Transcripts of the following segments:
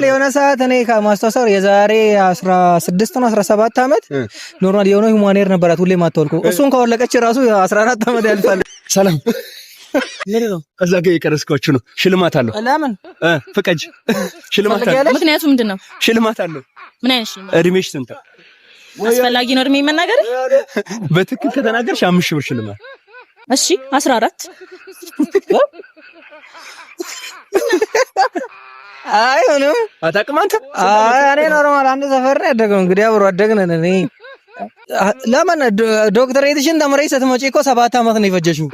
የሆነ ሰዓት እኔ ከማስተዋሰር የዛሬ 16 ነው 17 አመት ኖርማል የሆነ ሁማኔር ነበራት ሁሌ ማታወልቁ እሱን ካወለቀች ራሱ 14 አመት ያልፋል። ሰላም ምን ነው እዛ ጋር የቀረስኳችሁ ነው። ሽልማት አለው። ለምን ፍቀጅ። ሽልማት አለው። ምክንያቱም ምንድነው? ሽልማት አለው። ምን አይነት ሽልማት? እድሜሽ ስንት? አስፈላጊ ነው እድሜ መናገር? በትክክል ከተናገርሽ 5000 ብር ሽልማት። እሺ 14 አይ ነው አታውቅም አንተ? አይ እኔ ኖርማል አንድ ሰፈር ነው ያደገው። እንግዲህ አብሮ አደግነን። እኔ ለምን ዶክተሬትሽን ተምረሽ ስትመጪ እኮ 7 አመት ነው የፈጀሽው።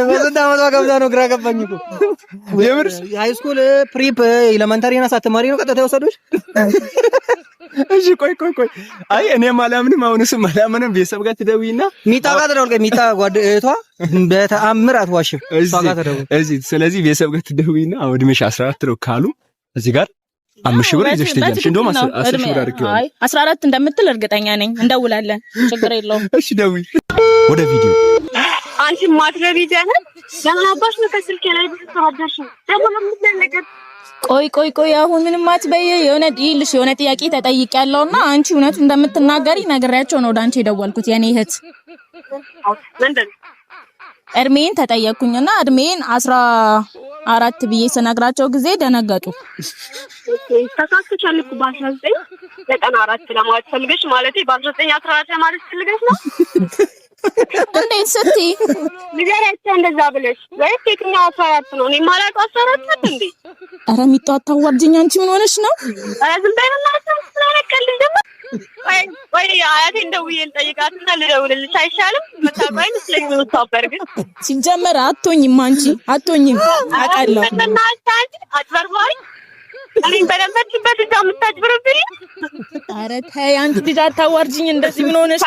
በስንት አመቷ ገብታ ነው? ግራ ገባኝ እኮ የምር። ሃይ ስኩል ፕሪፕ ኤሌመንታሪና ሳትማሪ ነው ቀጥታ የወሰዱሽ? እሺ ቆይ አይ እኔ ማላምንም አሁንስ ማላምንም ቤተሰብ ጋር ትደውይና ሚጣ ጋር ትደውል። ሚጣ ጓደቷ በተአምር አትዋሽም እሷ ጋር ትደውል። ስለዚህ ቤተሰብ ጋር ትደውይና እድሜሽ 14 ነው ካሉ እዚህ ጋር 5000 ብር ይዘሽ ትሄጃለሽ። እንደውም 10 ሺህ ብር አድርጌው። አይ 14 እንደምትል እርግጠኛ ነኝ። እንደውላለን፣ ችግር የለውም። እሺ ደውይ። ወደ ቪዲዮ አንቺ ማትረቢ ጀነ ለማባሽ ነው ከስልኬ ላይ ተወደሽ ደግሞ ለምትነገር ቆይ አሁን ምንም አትበይ። የሆነ ጥያቄ ተጠይቄያለሁና አንቺ እውነት እንደምትናገሪ ነግሬያቸው ነው ወደ አንቺ የደወልኩት። የኔ እህት ምንድን እድሜን ተጠየቅኩኝና እድሜን 14 ብዬ ስነግራቸው ጊዜ ደነገጡ። ተሳስተሻል እኮ በ1994 ለማለት ፈልገሽ ማለት በ1914 ለማለት ፈልገሽ ነው። እንዴት ስትይ ንገሪያቸው እንደዛ ብለሽ ወይስ የትኛው 14 ነው? እኔ ማላውቀው 14 ነው እንዴ? ኧረ ሚጣ አታዋርጂኝ። አንቺ ምን ሆነሽ ነው? ኧረ ዝም በይ በእናትሽ። ስለነቀልሽ ደግሞ ወይ አያቴን ደውዬ ልጠይቃትና ልደውልልሽ አይሻልም? መታባይ ስለምን ተወበር ግን ሲጀመር አትሆኝም። አንቺ አትሆኝም አውቃለሁ። በእናትሽ አንቺ አትበርባሪ። እኔ በደንበችበት እዛ የምታጭበረብሪ። ኧረ ተይ አንቺ ልጅ አታዋርጂኝ። እንደዚህ ምን ሆነሽ?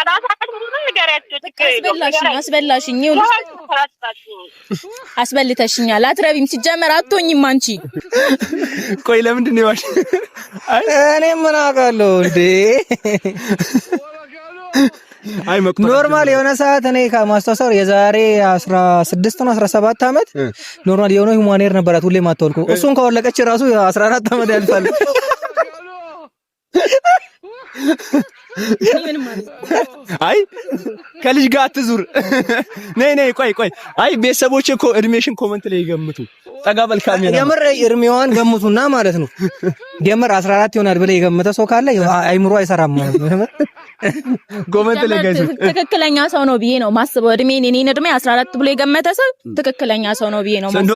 አስበላሽኝ። አስበልተሽኛል። አትረቢም። ሲጀመር አትሆኝም አንቺ። ቆይ ለምንድን ነው ያልሽ? እኔ ምን አውቃለሁ እንዴ? አይ ኖርማል የሆነ ሰዓት እኔ ከማስተዋሰር የዛሬ 16 ነው 17 አመት ኖርማል የሆነ ሁማኔር ነበራት ሁሌ ማታወልቁ እሱን ካወለቀች ራሱ 14 አመት ያልፋል። አይ ከልጅ ጋር አትዙር። ነይ ቆይ አይ ቤተሰቦች እኮ እድሜሽን ኮመንት ላይ ይገምቱ። ጠጋ በል ካሜራ። የምር እድሜዋን ገምቱና ማለት ነው። የምር 14 ይሆናል ብለ የገመተ ሰው ካለ አይምሮ አይሰራም ማለት ነው። ኮመንት ላይ ጋይስ ትክክለኛ ሰው ነው ብዬ ነው ማስበው። እኔን እድሜ 14 ብሎ የገመተ ሰው ትክክለኛ ሰው ነው ብዬ ነው ማስበው።